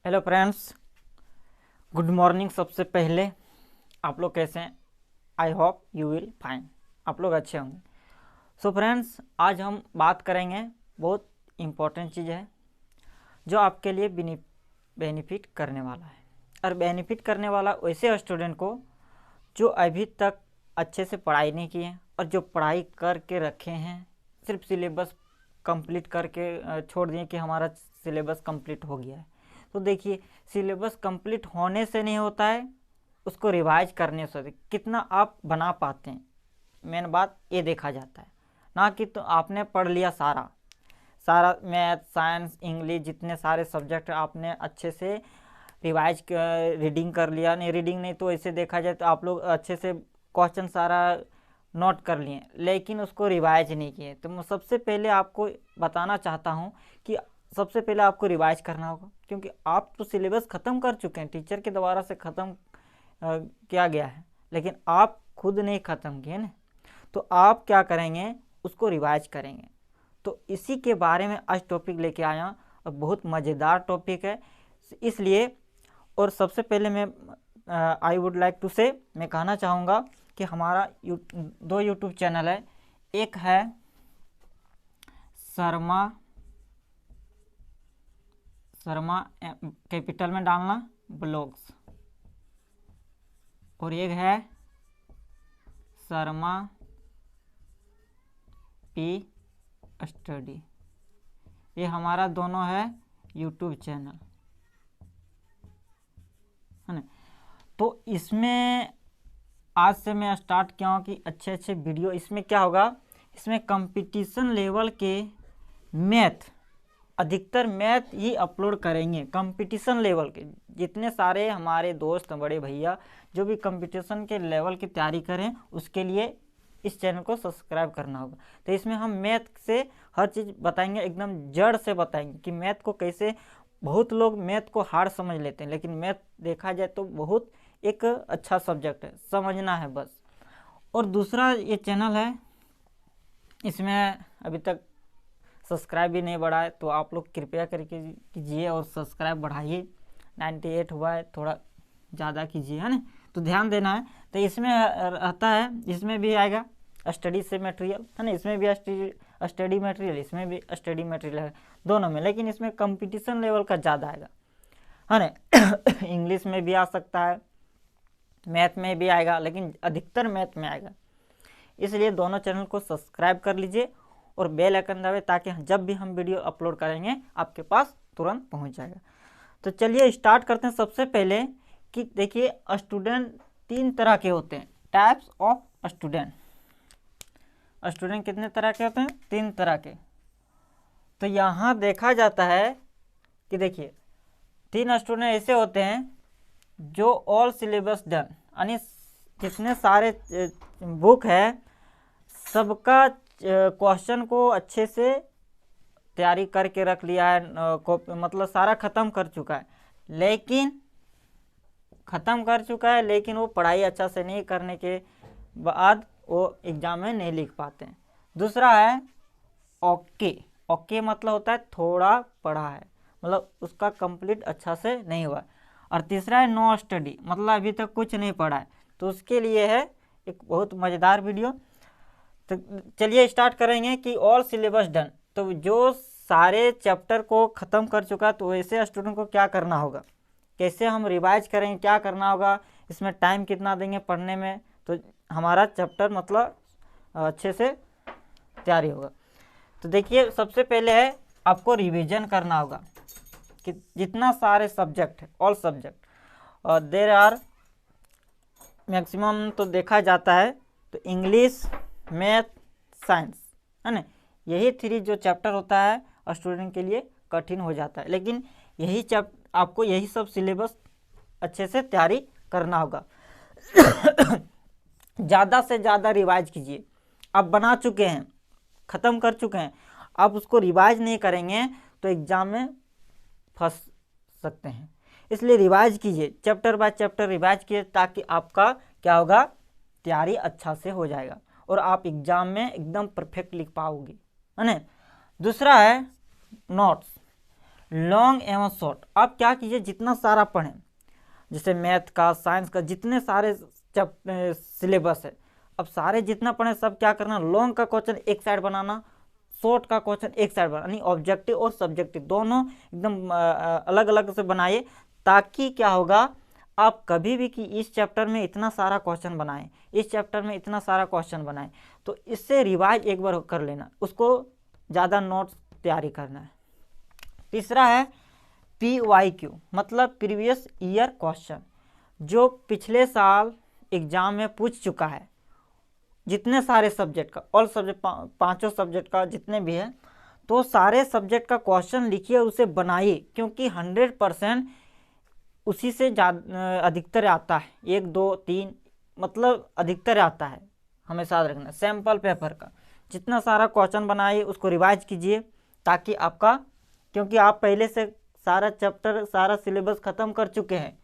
Hello friends, good morning. सबसे पहले आप लोग कैसे हैं? I hope you will fine, आप लोग अच्छे होंगे। सो फ्रेंड्स, आज हम बात करेंगे, बहुत इम्पोर्टेंट चीज़ है जो आपके लिए बेनिफिट करने वाला है। और बेनिफिट करने वाला वैसे स्टूडेंट को जो अभी तक अच्छे से पढ़ाई नहीं की है और जो पढ़ाई करके रखे हैं, सिर्फ सिलेबस कंप्लीट करके छोड़ दिए कि हमारा सिलेबस कंप्लीट हो गया है। तो देखिए, सिलेबस कंप्लीट होने से नहीं होता है, उसको रिवाइज करने से कितना आप बना पाते हैं, मेन बात ये देखा जाता है। ना कि तो आपने पढ़ लिया सारा सारा मैथ, साइंस, इंग्लिश, जितने सारे सब्जेक्ट आपने अच्छे से रिवाइज रीडिंग कर लिया। नहीं, रीडिंग नहीं तो ऐसे देखा जाए तो आप लोग अच्छे से क्वेश्चन सारा नोट कर लिए, लेकिन उसको रिवाइज नहीं किए। तो मैं सबसे पहले आपको बताना चाहता हूँ कि सबसे पहले आपको रिवाइज करना होगा, क्योंकि आप तो सिलेबस ख़त्म कर चुके हैं, टीचर के द्वारा से ख़त्म किया गया है, लेकिन आप खुद नहीं ख़त्म किए ना। तो आप क्या करेंगे, उसको रिवाइज करेंगे। तो इसी के बारे में आज टॉपिक लेके आया और बहुत मज़ेदार टॉपिक है, इसलिए। और सबसे पहले मैं आई वुड लाइक टू से मैं कहना चाहूँगा कि हमारा दो यूट्यूब चैनल है। एक है शर्मा कैपिटल में डालना ब्लॉग्स, और एक है शर्मा पी स्टडी। ये हमारा दोनों है यूट्यूब चैनल, है ना। तो इसमें आज से मैं स्टार्ट किया हूँ कि अच्छे अच्छे वीडियो। इसमें क्या होगा, इसमें कंपटीशन लेवल के मैथ, अधिकतर मैथ ही अपलोड करेंगे। कंपटीशन लेवल के जितने सारे हमारे दोस्त, बड़े भैया जो भी कंपटीशन के लेवल की तैयारी करें, उसके लिए इस चैनल को सब्सक्राइब करना होगा। तो इसमें हम मैथ से हर चीज़ बताएंगे, एकदम जड़ से बताएंगे कि मैथ को कैसे। बहुत लोग मैथ को हार्ड समझ लेते हैं, लेकिन मैथ देखा जाए तो बहुत एक अच्छा सब्जेक्ट है, समझना है बस। और दूसरा ये चैनल है, इसमें अभी तक सब्सक्राइब भी नहीं बढ़ा है, तो आप लोग कृपया करके कीजिए और सब्सक्राइब बढ़ाइए। 98 हुआ है, थोड़ा ज़्यादा कीजिए, है ना। तो ध्यान देना है। तो इसमें रहता है, इसमें भी आएगा स्टडी से मटेरियल, है ना। इसमें भी स्टडी मटेरियल, इसमें भी स्टडी मटेरियल है, दोनों में। लेकिन इसमें कंपटीशन लेवल का ज़्यादा आएगा, है ना। इंग्लिश में भी आ सकता है, मैथ में भी आएगा, लेकिन अधिकतर मैथ में आएगा। इसलिए दोनों चैनल को सब्सक्राइब कर लीजिए और बेल आइकन दबाएं, ताकि जब भी हम वीडियो अपलोड करेंगे आपके पास तुरंत पहुंच जाएगा। तो चलिए स्टार्ट करते हैं। सबसे पहले कि देखिए, स्टूडेंट तीन तरह के होते हैं, टाइप्स ऑफ स्टूडेंट। स्टूडेंट कितने तरह के होते हैं? तीन तरह के। तो यहाँ देखा जाता है कि देखिए, तीन स्टूडेंट ऐसे होते हैं जो ऑल सिलेबस डन, यानी जितने सारे बुक है सबका क्वेश्चन को अच्छे से तैयारी करके रख लिया है, मतलब सारा ख़त्म कर चुका है, लेकिन वो पढ़ाई अच्छा से नहीं करने के बाद वो एग्ज़ाम में नहीं लिख पाते हैं। दूसरा है ओके मतलब होता है थोड़ा पढ़ा है, मतलब उसका कंप्लीट अच्छा से नहीं हुआ। और तीसरा है नो स्टडी, मतलब अभी तक कुछ नहीं पढ़ा है। तो उसके लिए है एक बहुत मज़ेदार वीडियो। तो चलिए स्टार्ट करेंगे कि ऑल सिलेबस डन। तो जो सारे चैप्टर को ख़त्म कर चुका, तो ऐसे स्टूडेंट को क्या करना होगा, कैसे हम रिवाइज करेंगे, क्या करना होगा, इसमें टाइम कितना देंगे पढ़ने में, तो हमारा चैप्टर मतलब अच्छे से तैयारी होगा। तो देखिए, सबसे पहले है आपको रिवीजन करना होगा कि जितना सारे सब्जेक्ट है, ऑल सब्जेक्ट, और देर आर मैक्सिमम तो देखा जाता है तो इंग्लिश, मैथ, साइंस, है ना। यही थ्री जो चैप्टर होता है स्टूडेंट के लिए कठिन हो जाता है, लेकिन यही आपको यही सब सिलेबस अच्छे से तैयारी करना होगा। ज़्यादा से ज़्यादा रिवाइज कीजिए। आप बना चुके हैं, ख़त्म कर चुके हैं, आप उसको रिवाइज नहीं करेंगे तो एग्ज़ाम में फंस सकते हैं। इसलिए रिवाइज कीजिए, चैप्टर बाय चैप्टर रिवाइज कीजिए, ताकि आपका क्या होगा, तैयारी अच्छा से हो जाएगा और आप एग्ज़ाम में एकदम परफेक्ट लिख पाओगे, है ना। दूसरा है नोट्स। लॉन्ग एवं शॉर्ट। आप क्या कीजिए, जितना सारा पढ़ें, जैसे मैथ का, साइंस का, जितने सारे सिलेबस है, अब सारे जितना पढ़ें सब क्या करना, लॉन्ग का क्वेश्चन एक साइड बनाना, शॉर्ट का क्वेश्चन एक साइड बनाना, यानी ऑब्जेक्टिव और सब्जेक्टिव दोनों एकदम अलग अलग से बनाइए, ताकि क्या होगा, आप कभी भी कि इस चैप्टर में इतना सारा क्वेश्चन बनाएं, इस चैप्टर में इतना सारा क्वेश्चन बनाएं, तो इससे रिवाइज एक बार कर लेना, उसको ज़्यादा नोट्स तैयारी करना है। तीसरा है PYQ, मतलब प्रीवियस ईयर क्वेश्चन, जो पिछले साल एग्जाम में पूछ चुका है, जितने सारे सब्जेक्ट का, ऑल सब्जेक्ट, पांचों सब्जेक्ट का जितने भी है, तो सारे सब्जेक्ट का क्वेश्चन लिखिए, उसे बनाइए, क्योंकि 100% उसी से ज़्यादा अधिकतर आता है, 1 2 3 मतलब अधिकतर आता है, हमेशा याद रखना। सैम्पल पेपर का जितना सारा क्वेश्चन बनाइए, उसको रिवाइज कीजिए, ताकि आपका, क्योंकि आप पहले से सारा चैप्टर, सारा सिलेबस ख़त्म कर चुके हैं,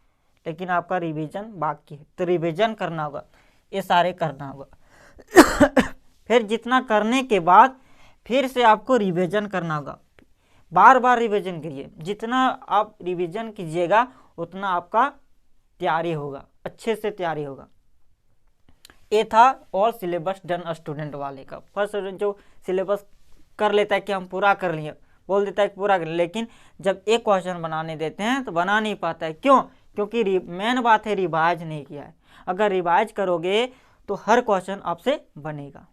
लेकिन आपका रिवीजन बाकी है, तो रिवीजन करना होगा, ये सारे करना होगा। फिर जितना करने के बाद फिर से आपको रिवीजन करना होगा, बार बार रिवीजन करिए, जितना आप रिवीजन कीजिएगा उतना आपका तैयारी होगा, अच्छे से तैयारी होगा। ये था ऑल सिलेबस डन स्टूडेंट वाले का। फर्स्ट स्टूडेंट जो सिलेबस कर लेता है कि हम पूरा कर लिए, बोल देता है कि पूरा कर, लेकिन जब एक क्वेश्चन बनाने देते हैं तो बना नहीं पाता है। क्यों? क्योंकि मेन बात है रिवाइज नहीं किया है। अगर रिवाइज करोगे तो हर क्वेश्चन आपसे बनेगा।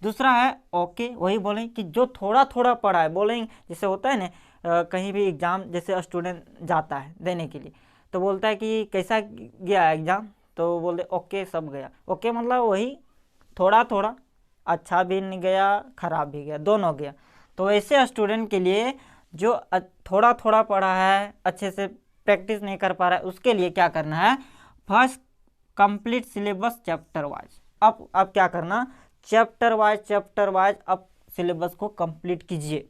दूसरा है ओके, वही बोलें कि जो थोड़ा थोड़ा पढ़ा है, बोलेंगे जैसे होता है ना, कहीं भी एग्ज़ाम जैसे स्टूडेंट जाता है देने के लिए, तो बोलता है कि कैसा गया एग्ज़ाम, तो बोलते ओके सब गया। ओके मतलब वही थोड़ा थोड़ा, अच्छा भी नहीं गया खराब भी गया, दोनों गया। तो ऐसे स्टूडेंट के लिए जो थोड़ा थोड़ा पढ़ा है, अच्छे से प्रैक्टिस नहीं कर पा रहा है, उसके लिए क्या करना है, first complete syllabus chapter wise. अब क्या करना, चैप्टर वाइज अब सिलेबस को कंप्लीट कीजिए,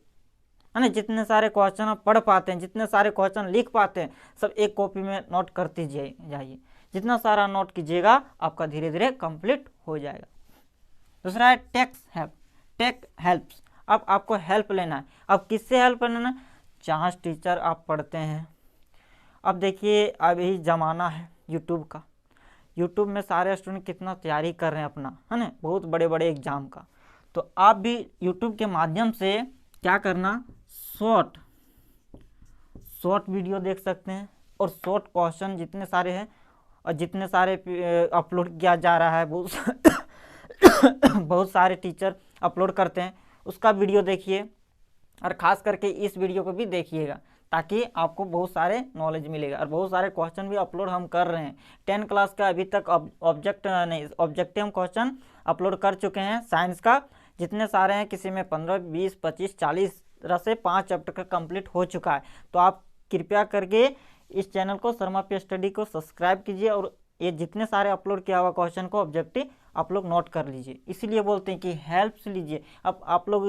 है ना। जितने सारे क्वेश्चन आप पढ़ पाते हैं, जितने सारे क्वेश्चन लिख पाते हैं, सब एक कॉपी में नोट करते जाइए। जितना सारा नोट कीजिएगा आपका धीरे धीरे कंप्लीट हो जाएगा। दूसरा है टेक हेल्प्स। अब आपको हेल्प लेना है। अब किससे हेल्प लेना? चांस टीचर आप पढ़ते हैं। अब देखिए अभी ज़माना है यूट्यूब का, यूट्यूब में सारे स्टूडेंट कितना तैयारी कर रहे हैं अपना, है ना, बहुत बड़े बड़े एग्जाम का। तो आप भी यूट्यूब के माध्यम से क्या करना, शॉर्ट वीडियो देख सकते हैं, और शॉर्ट क्वेश्चन जितने सारे हैं और जितने सारे अपलोड किया जा रहा है, बहुत सारे टीचर अपलोड करते हैं, उसका वीडियो देखिए, और ख़ास करके इस वीडियो को भी देखिएगा, ताकि आपको बहुत सारे नॉलेज मिलेगा। और बहुत सारे क्वेश्चन भी अपलोड हम कर रहे हैं। 10 क्लास का अभी तक ऑब्जेक्टिव क्वेश्चन अपलोड कर चुके हैं। साइंस का जितने सारे हैं, किसी में 15 20 25 40 तरह से 5 चैप्टर का कंप्लीट हो चुका है। तो आप कृपया करके इस चैनल को शर्मा पी स्टडी को सब्सक्राइब कीजिए, और ये जितने सारे अपलोड किया हुआ क्वेश्चन को ऑब्जेक्टिव आप लोग नोट कर लीजिए। इसीलिए बोलते हैं कि हेल्प से लीजिए। अब आप लोग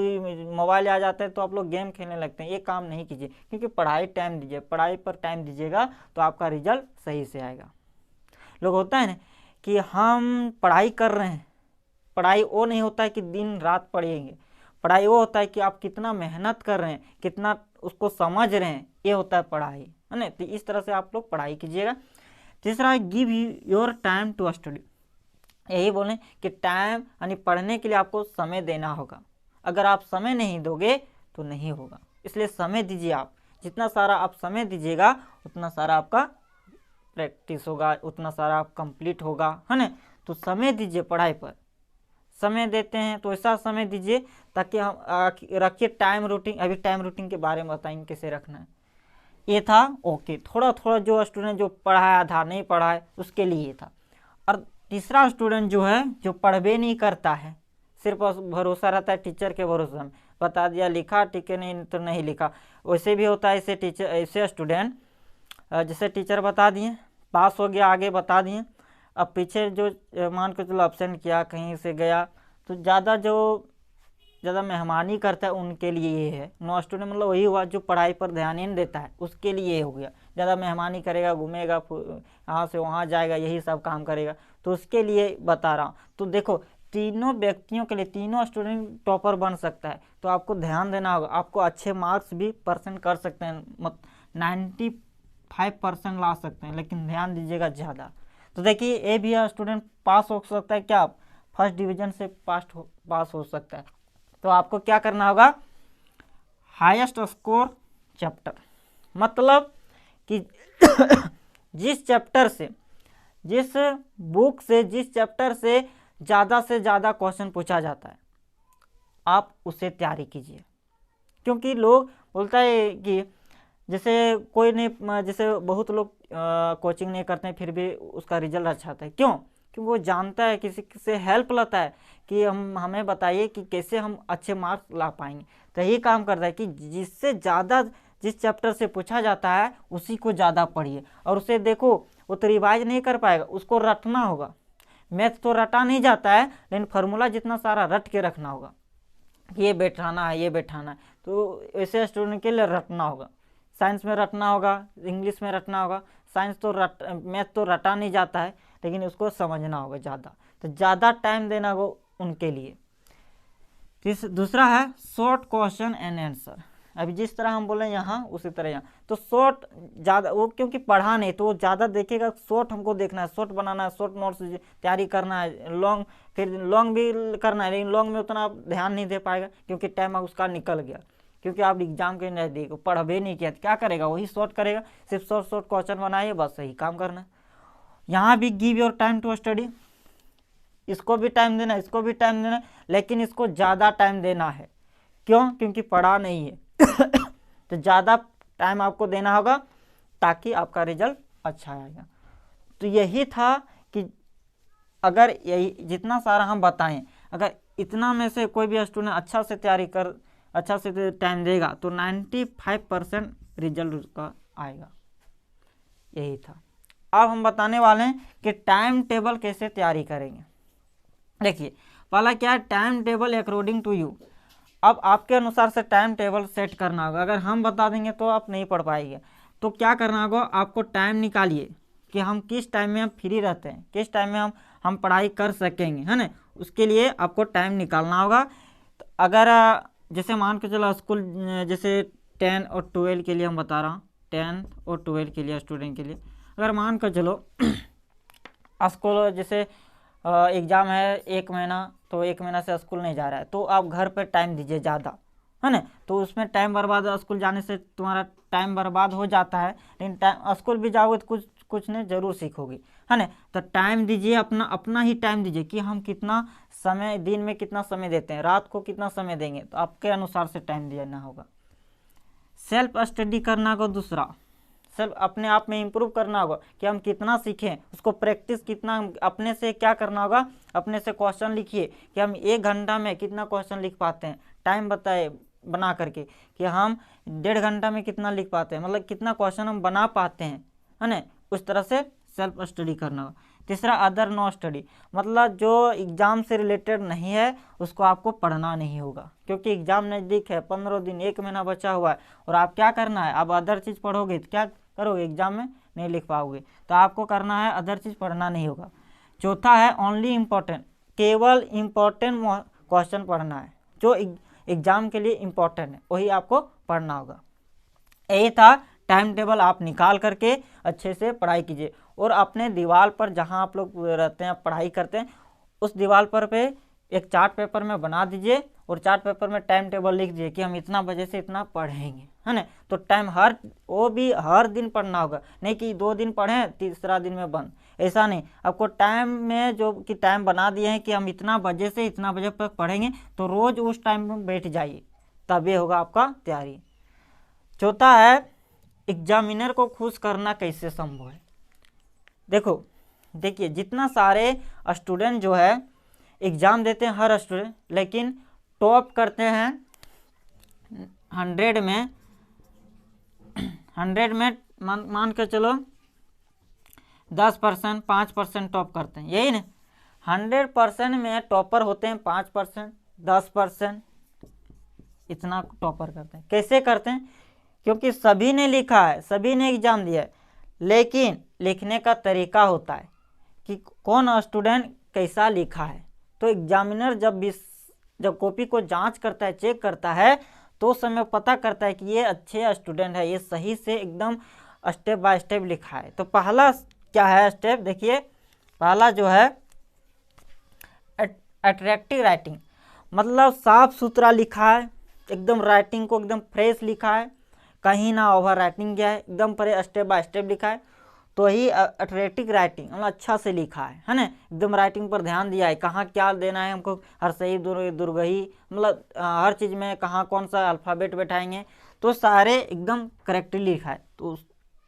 मोबाइल आ जाते हैं तो आप लोग गेम खेलने लगते हैं, ये काम नहीं कीजिए, क्योंकि पढ़ाई टाइम दीजिए, पढ़ाई पर टाइम दीजिएगा तो आपका रिजल्ट सही से आएगा। लोग होता है ना कि हम पढ़ाई कर रहे हैं, पढ़ाई वो नहीं होता है कि दिन रात पढ़ेंगे, पढ़ाई वो होता है कि आप कितना मेहनत कर रहे हैं, कितना उसको समझ रहे हैं, ये होता है पढ़ाई, है ना। तो इस तरह से आप लोग पढ़ाई कीजिएगा। तीसरा है give your time to study. यही बोलें कि टाइम यानी पढ़ने के लिए आपको समय देना होगा। अगर आप समय नहीं दोगे तो नहीं होगा, इसलिए समय दीजिए। आप जितना सारा आप समय दीजिएगा उतना सारा आपका प्रैक्टिस होगा, उतना सारा आप कंप्लीट होगा, है ना। तो समय दीजिए, पढ़ाई पर समय देते हैं तो ऐसा समय दीजिए ताकि हम रखिए टाइम रूटीन। अभी टाइम रूटीन के बारे में बताएंगे कैसे रखना है। ये था ओके, थोड़ा थोड़ा जो स्टूडेंट जो पढ़ा है, आधा नहीं पढ़ा है, उसके लिए ये था। और तीसरा स्टूडेंट जो है जो पढ़वे नहीं करता है, सिर्फ भरोसा रहता है टीचर के भरोसे में, बता दिया लिखा ठीक है, नहीं तो नहीं लिखा। वैसे भी होता है ऐसे टीचर, ऐसे स्टूडेंट जैसे टीचर बता दिए, पास हो गया, आगे बता दिए, अब पीछे जो मान के चलो एब्सेंट किया, कहीं से गया, तो ज़्यादा मेहमानी करता है उनके लिए ये है। नो स्टूडेंट मतलब वही हुआ जो पढ़ाई पर ध्यान ही नहीं देता है, उसके लिए ये हो गया। ज़्यादा मेहमानी करेगा, घूमेगा, यहाँ से वहाँ जाएगा, यही सब काम करेगा, तो उसके लिए बता रहा हूँ। तो देखो तीनों व्यक्तियों के लिए, तीनों स्टूडेंट टॉपर बन सकता है। तो आपको ध्यान देना होगा, आपको अच्छे मार्क्स भी परसेंट कर सकते हैं, 95% ला सकते हैं, लेकिन ध्यान दीजिएगा ज़्यादा। तो देखिए ए भी स्टूडेंट पास हो सकता है, क्या फर्स्ट डिवीजन से पास हो सकता है। तो आपको क्या करना होगा, हाईएस्ट स्कोर चैप्टर, मतलब कि जिस चैप्टर से, जिस बुक से, जिस चैप्टर से ज़्यादा क्वेश्चन पूछा जाता है, आप उसे तैयारी कीजिए। क्योंकि लोग बोलता है कि जैसे कोई नहीं, जैसे बहुत लोग कोचिंग नहीं करते हैं फिर भी उसका रिजल्ट अच्छा आता है। क्यों? क्योंकि वो जानता है, किसी से हेल्प लेता है कि हमें बताइए कि कैसे हम अच्छे मार्क्स ला पाएंगे। तो यही काम करता है कि जिससे ज़्यादा, जिस चैप्टर से पूछा जाता है उसी को ज़्यादा पढ़िए। और उसे देखो, वो तो रिवाइज नहीं कर पाएगा, उसको रटना होगा। मैथ तो रटा नहीं जाता है, लेकिन फार्मूला जितना सारा रट के रखना होगा, ये बैठाना है, ये बैठाना है। तो ऐसे स्टूडेंट के लिए रटना होगा। साइंस में रटना होगा, इंग्लिश में रटना होगा। साइंस तो मैथ तो रटा नहीं जाता है, लेकिन उसको समझना होगा ज़्यादा। तो ज़्यादा टाइम देना होगा उनके लिए। दूसरा है शॉर्ट क्वेश्चन एंड आंसर। अभी जिस तरह हम बोले यहाँ, उसी तरह यहाँ। तो शॉर्ट ज़्यादा, वो क्योंकि पढ़ा नहीं तो वो ज़्यादा देखेगा। शॉर्ट हमको देखना है, शॉर्ट बनाना है, शॉर्ट नोट्स तैयारी करना है। लॉन्ग, फिर लॉन्ग भी करना है, लेकिन लॉन्ग में उतना आप ध्यान नहीं दे पाएगा क्योंकि टाइम उसका निकल गया। क्योंकि आप एग्जाम के नज़दीक पढ़बे नहीं किया, क्या करेगा, वही शॉर्ट करेगा। सिर्फ शॉर्ट क्वेश्चन बनाइए, बस सही काम करना है। यहाँ भी give your time to study, इसको भी टाइम देना, इसको भी टाइम देना, लेकिन इसको ज़्यादा टाइम देना है। क्यों? क्योंकि पढ़ा नहीं है। तो ज़्यादा टाइम आपको देना होगा ताकि आपका रिजल्ट अच्छा आएगा। तो यही था कि अगर यही जितना सारा हम बताएं, अगर इतना में से कोई भी स्टूडेंट अच्छा से तैयारी कर, अच्छा से टाइम देगा तो 95% रिजल्ट उसका आएगा। यही था। अब हम बताने वाले हैं कि टाइम टेबल कैसे तैयारी करेंगे। देखिए, पहला क्या है, time table according to you. अब आपके अनुसार से टाइम टेबल सेट करना होगा। अगर हम बता देंगे तो आप नहीं पढ़ पाएंगे। तो क्या करना होगा, आपको टाइम निकालिए कि हम किस टाइम में हम फ्री रहते हैं, किस टाइम में हम पढ़ाई कर सकेंगे, है ना। उसके लिए आपको टाइम निकालना होगा। तो अगर जैसे मान के चलो स्कूल, जैसे 10 और 12 के लिए हम बता रहा हूँ, 10 और 12 के लिए स्टूडेंट के लिए, अगर मान कर चलो स्कूल जैसे एग्ज़ाम है 1 महीना, तो 1 महीना से स्कूल नहीं जा रहा है, तो आप घर पर टाइम दीजिए ज़्यादा, है ना। तो उसमें टाइम बर्बाद, स्कूल जाने से तुम्हारा टाइम बर्बाद हो जाता है, लेकिन टाइम स्कूल भी जाओगे तो कुछ नहीं ज़रूर सीखोगे, है ना। तो टाइम दीजिए, अपना ही टाइम दीजिए कि हम कितना समय, दिन में कितना समय देते हैं, रात को कितना समय देंगे, तो आपके अनुसार से टाइम देना होगा। सेल्फ स्टडी करना होगा। दूसरा, सेल्फ अपने आप में इम्प्रूव करना होगा कि हम कितना सीखें, उसको प्रैक्टिस कितना, अपने से क्या करना होगा, अपने से क्वेश्चन लिखिए कि हम 1 घंटा में कितना क्वेश्चन लिख पाते हैं। टाइम बताए बना करके कि हम 1.5 घंटा में कितना लिख पाते हैं, मतलब कितना क्वेश्चन हम बना पाते हैं, है ना। उस तरह से सेल्फ स्टडी करना होगा। तीसरा, अदर नो स्टडी, मतलब जो एग्ज़ाम से रिलेटेड नहीं है उसको आपको पढ़ना नहीं होगा, क्योंकि एग्ज़ाम नज़दीक है, 15 दिन, 1 महीना बचा हुआ है, और आप क्या करना है, आप अदर चीज़ पढ़ोगे तो क्या करोगे, एग्ज़ाम में नहीं लिख पाओगे। तो आपको करना है, अदर चीज़ पढ़ना नहीं होगा। चौथा है ओनली इम्पोर्टेंट, केवल इम्पोर्टेंट क्वेश्चन पढ़ना है, जो एग्ज़ाम के लिए इम्पोर्टेंट है वही आपको पढ़ना होगा। यही था टाइम टेबल। आप निकाल करके अच्छे से पढ़ाई कीजिए, और अपने दीवार पर जहाँ आप लोग रहते हैं, पढ़ाई करते हैं, उस दीवार पर पे एक चार्ट पेपर में बना दीजिए, और चार्ट पेपर में टाइम टेबल लिख दीजिए कि हम इतना बजे से इतना पढ़ेंगे, है ना। तो टाइम वो भी हर दिन पढ़ना होगा, नहीं कि 2 दिन पढ़ें तीसरा दिन में बंद, ऐसा नहीं। आपको टाइम में जो कि टाइम बना दिए हैं कि हम इतना बजे से इतना बजे तक पढ़ेंगे, तो रोज़ उस टाइम में बैठ जाइए, तभी होगा आपका तैयारी। चौथा है एग्जामिनर को खुश करना कैसे संभव है। देखिए जितना सारे स्टूडेंट जो है एग्ज़ाम देते हैं, हर स्टूडेंट, लेकिन टॉप करते हैं 100 में मान के चलो 10%, 5% टॉप करते हैं, यही ना। 100% में टॉपर होते हैं 5%, 10%, इतना टॉपर करते हैं। कैसे करते हैं? क्योंकि सभी ने लिखा है, सभी ने एग्ज़ाम दिया है, लेकिन लिखने का तरीका होता है कि कौन स्टूडेंट कैसा लिखा है। तो एग्जामिनर जब कॉपी को जांच करता है, चेक करता है, तो उस समय पता करता है कि ये अच्छे स्टूडेंट है, ये सही से एकदम स्टेप बाय स्टेप लिखा है। तो पहला क्या है स्टेप, देखिए पहला जो है अट्रैक्टिव राइटिंग, मतलब साफ सुथरा लिखा है, एकदम राइटिंग को एकदम फ्रेश लिखा है, कहीं ना ओवर राइटिंग किया है, एकदम पर स्टेप बाय स्टेप लिखा है, तो ही अट्रैक्टिव राइटिंग मतलब अच्छा से लिखा है ना, एकदम राइटिंग पर ध्यान दिया है, कहाँ क्या देना है हमको, हर सही दुर्गही, मतलब हर चीज़ में कहाँ कौन सा अल्फ़ाबेट बैठाएंगे, तो सारे एकदम करेक्टली लिखा है। तो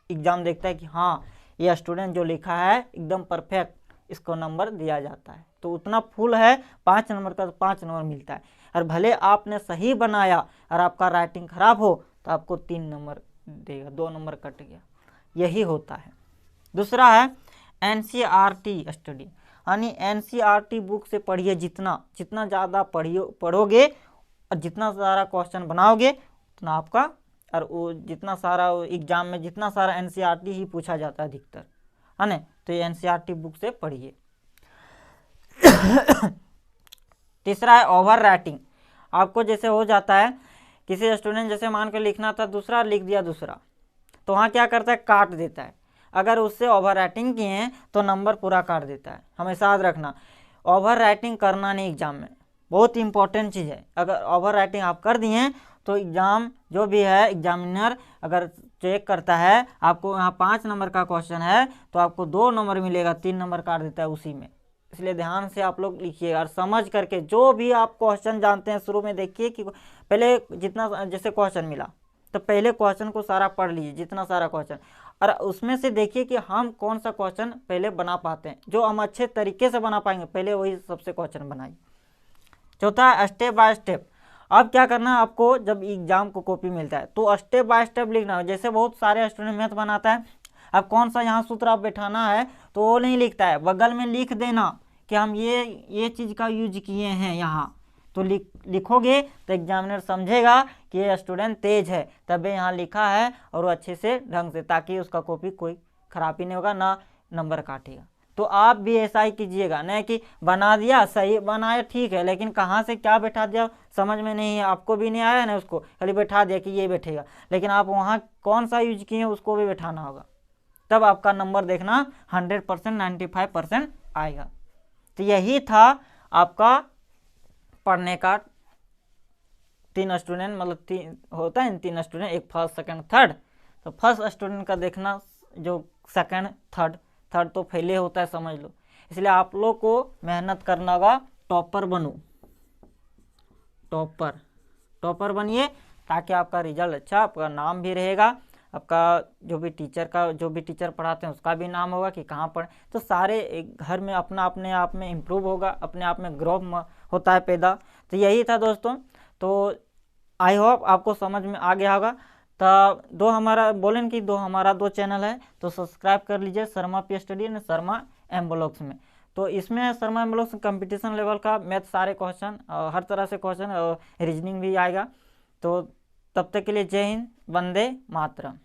एग्ज़ाम देखता है कि हाँ ये स्टूडेंट जो लिखा है एकदम परफेक्ट, इसको नंबर दिया जाता है। तो उतना फुल है 5 नंबर का, तो 5 नंबर मिलता है। और भले आपने सही बनाया और आपका राइटिंग खराब हो तो आपको 3 नंबर देगा, 2 नंबर कट गया, यही होता है। दूसरा है NCERT स्टडी, यानी NCERT बुक से पढ़िए, जितना ज़्यादा पढ़ोगे और जितना सारा क्वेश्चन बनाओगे उतना आपका, और वो जितना सारा एग्जाम में जितना सारा NCERT ही पूछा जाता है अधिकतर, है ना, तो ये NCERT बुक से पढ़िए। तीसरा है ओवर राइटिंग, आपको जैसे हो जाता है किसी स्टूडेंट जैसे मान कर लिखना था दूसरा, लिख दिया दूसरा, तो वहाँ क्या करता है काट देता है, अगर उससे ओवर राइटिंग किए हैं तो नंबर पूरा काट देता है। हमेशा याद रखना ओवर राइटिंग करना नहीं एग्जाम में, बहुत इंपॉर्टेंट चीज़ है। अगर ओवर राइटिंग आप कर दिए हैं तो एग्जाम जो भी है एग्जामिनर अगर चेक करता है, आपको यहाँ 5 नंबर का क्वेश्चन है तो आपको 2 नंबर मिलेगा, 3 नंबर काट देता है उसी में। इसलिए ध्यान से आप लोग लिखिए और समझ करके, जो भी आप क्वेश्चन जानते हैं शुरू में देखिए कि पहले जितना जैसे क्वेश्चन मिला तो पहले क्वेश्चन को सारा पढ़ लीजिए, जितना सारा क्वेश्चन, और उसमें से देखिए कि हम कौन सा क्वेश्चन पहले बना पाते हैं, जो हम अच्छे तरीके से बना पाएंगे पहले वही सबसे क्वेश्चन बनाइए। चौथा है स्टेप बाय स्टेप। अब क्या करना है आपको, जब एग्जाम को कॉपी मिलता है तो स्टेप बाय स्टेप लिखना है। जैसे बहुत सारे स्टूडेंट मैथ बनाता है, अब कौन सा यहाँ सूत्र आप बैठाना है तो वो नहीं लिखता है, बगल में लिख देना कि हम ये चीज़ का यूज किए हैं यहाँ, तो लिखोगे तो एग्जामिनर समझेगा कि ये स्टूडेंट तेज है, तभी यहाँ लिखा है, और वो अच्छे से ढंग से, ताकि उसका कॉपी कोई खराबी नहीं होगा, ना नंबर काटेगा। तो आप भी ऐसा ही कीजिएगा, नहीं कि बना दिया, सही बनाया ठीक है, लेकिन कहाँ से क्या बैठा दिया समझ में नहीं है, आपको भी नहीं आया ना, उसको खाली बैठा दिया कि ये बैठेगा, लेकिन आप वहाँ कौन सा यूज किए उसको भी बैठाना होगा, तब आपका नंबर देखना 100% 95% आएगा। तो यही था आपका पढ़ने का 3 स्टूडेंट, मतलब 3 होता है, 3 स्टूडेंट, एक फर्स्ट सेकंड थर्ड। तो फर्स्ट स्टूडेंट का देखना, जो सेकंड थर्ड तो फेले होता है, समझ लो। इसलिए आप लोग को मेहनत करना होगा, टॉपर बनो, टॉपर बनिए, ताकि आपका रिजल्ट अच्छा, आपका नाम भी रहेगा, आपका जो भी टीचर पढ़ाते हैं उसका भी नाम होगा कि कहाँ पढ़े, तो सारे एक घर में अपने आप में इम्प्रूव होगा, अपने आप में ग्रोथ होता है पैदा। तो यही था दोस्तों, तो आई होप आपको समझ में आ गया होगा। तो हमारा 2 चैनल है, तो सब्सक्राइब कर लीजिए, शर्मा पी स्टडी और शर्मा एम ब्लॉग्स में। तो इसमें Sharma M blogs competition level का मैथ सारे क्वेश्चन, हर तरह से क्वेश्चन और रीजनिंग भी आएगा। तो तब तक के लिए जय हिंद, वंदे मातरम।